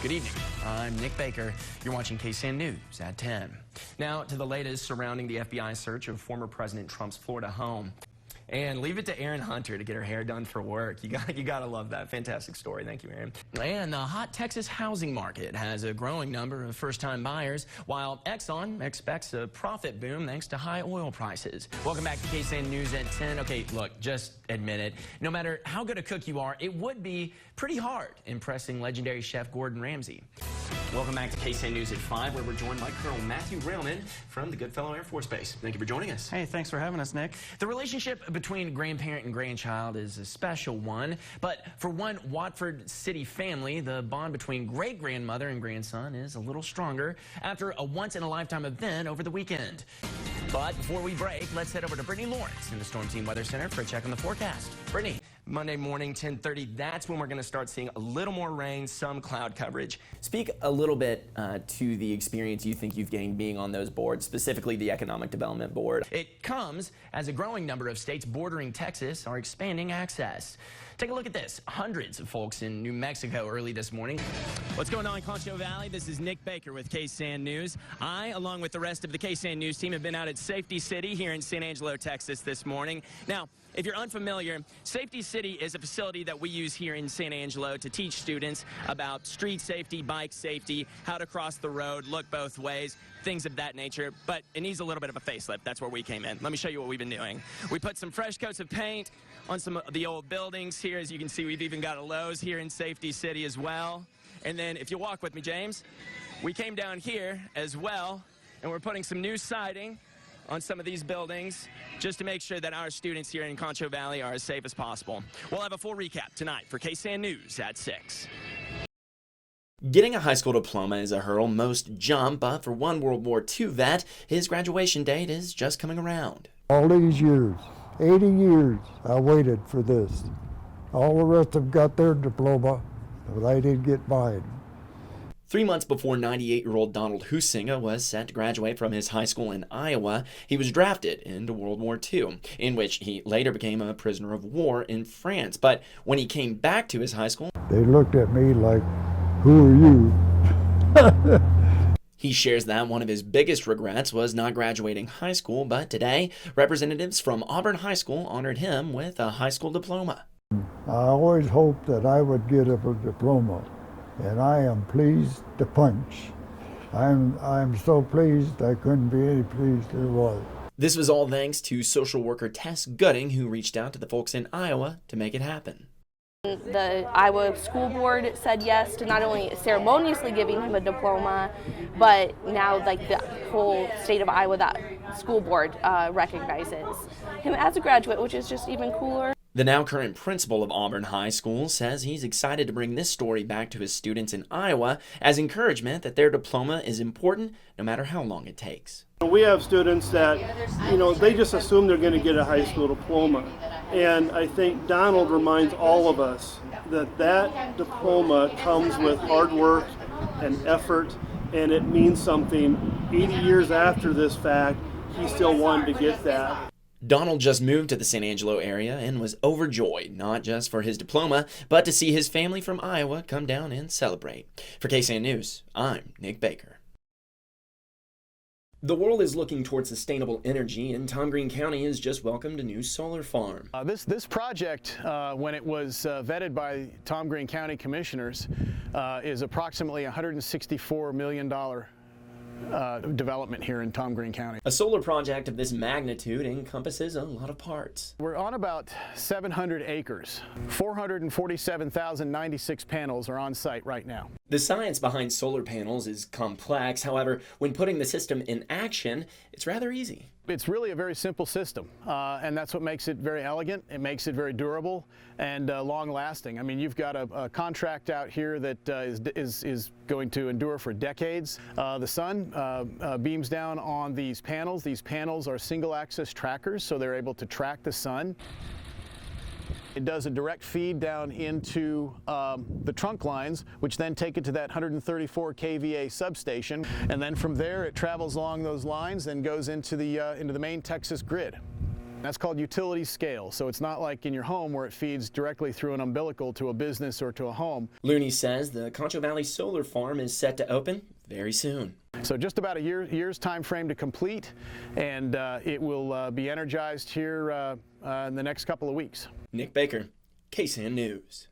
Good evening. I'm Nick Baker. You're watching KSAN News at 10. Now to the latest surrounding the FBI search of former President Trump's Florida home. And leave it to Erin Hunter to get her hair done for work. You gotta love that. Fantastic story. Thank you, Erin. And the hot Texas housing market has a growing number of first-time buyers, while Exxon expects a profit boom thanks to high oil prices. Welcome back to KSAN News at 10. Okay, look, just admit it. No matter how good a cook you are, it would be pretty hard impressing legendary chef Gordon Ramsay. Welcome back to KSAN News at 5, where we're joined by Colonel Matthew Railman from the Goodfellow Air Force Base. Thank you for joining us. Hey, thanks for having us, Nick. The relationship between grandparent and grandchild is a special one, but for one Watford City family, the bond between great-grandmother and grandson is a little stronger after a once-in-a-lifetime event over the weekend. But before we break, let's head over to Brittany Lawrence in the Storm Team Weather Center for a check on the forecast. Brittany. Monday morning, 10:30, that's when we're going to start seeing a little more rain, some cloud coverage. Speak a little bit to the experience you think you've gained being on those boards, specifically the Economic Development Board. It comes as a growing number of states bordering Texas are expanding access. Take a look at this. Hundreds of folks in New Mexico early this morning. What's going on in Concho Valley? This is Nick Baker with KSAN News. I, along with the rest of the KSAN News team, have been out at Safety City here in San Angelo, Texas this morning. Now, if you're unfamiliar, Safety City is a facility that we use here in San Angelo to teach students about street safety, bike safety, how to cross the road, look both ways, things of that nature. But it needs a little bit of a facelift. That's where we came in. Let me show you what we've been doing. We put some fresh coats of paint on some of the old buildings here. As you can see, we've even got a Lowe's here in Safety City as well. And then if you walk with me, James, we came down here as well, and we're putting some new siding on some of these buildings just to make sure that our students here in Concho Valley are as safe as possible. We'll have a full recap tonight for KSAN News at 6. Getting a high school diploma is a hurdle most jump, but for one World War II vet, his graduation date is just coming around. All these years, 80 years, I waited for this. All the rest have got their diploma, but I didn't get mine. 3 months before 98-year-old Donald Husinga was set to graduate from his high school in Iowa, he was drafted into World War II, in which he later became a prisoner of war in France. But when he came back to his high school, they looked at me like, "Who are you?" He shares that one of his biggest regrets was not graduating high school, but today, representatives from Auburn High School honored him with a high school diploma. I always hoped that I would get a diploma, and I am pleased to punch. I'm so pleased I couldn't be any pleased there was. This was all thanks to social worker Tess Gooding, who reached out to the folks in Iowa to make it happen. The Iowa School Board said yes to not only ceremoniously giving him a diploma, but now like the whole state of Iowa, that school board recognizes him as a graduate, which is just even cooler. The now current principal of Auburn High School says he's excited to bring this story back to his students in Iowa as encouragement that their diploma is important no matter how long it takes. We have students that, they just assume they're going to get a high school diploma. And I think Donald reminds all of us that that diploma comes with hard work and effort, and it means something. 80 years after this fact, he still wanted to get that. Donald just moved to the San Angelo area and was overjoyed, not just for his diploma, but to see his family from Iowa come down and celebrate. For KSAN News, I'm Nick Baker. The world is looking towards sustainable energy, and Tom Green County has just welcomed a new solar farm. This project, when it was vetted by Tom Green County commissioners, is approximately $164 million development here in Tom Green County. A solar project of this magnitude encompasses a lot of parts. We're on about 700 acres. 447,096 panels are on site right now. The science behind solar panels is complex. However, when putting the system in action, it's rather easy. It's really a very simple system, and that's what makes it very elegant. It makes it very durable and long-lasting. I mean, you've got a contract out here that is going to endure for decades. The sun beams down on these panels. These panels are single-axis trackers, so they're able to track the sun. It does a direct feed down into the trunk lines, which then take it to that 134 kVA substation, and then from there it travels along those lines and goes into the main Texas grid. That's called utility scale. So it's not like in your home where it feeds directly through an umbilical to a business or to a home. Looney says the Concho Valley Solar Farm is set to open very soon. So just about a year's time frame to complete, and it will be energized here in the next couple of weeks. Nick Baker, KSAN News.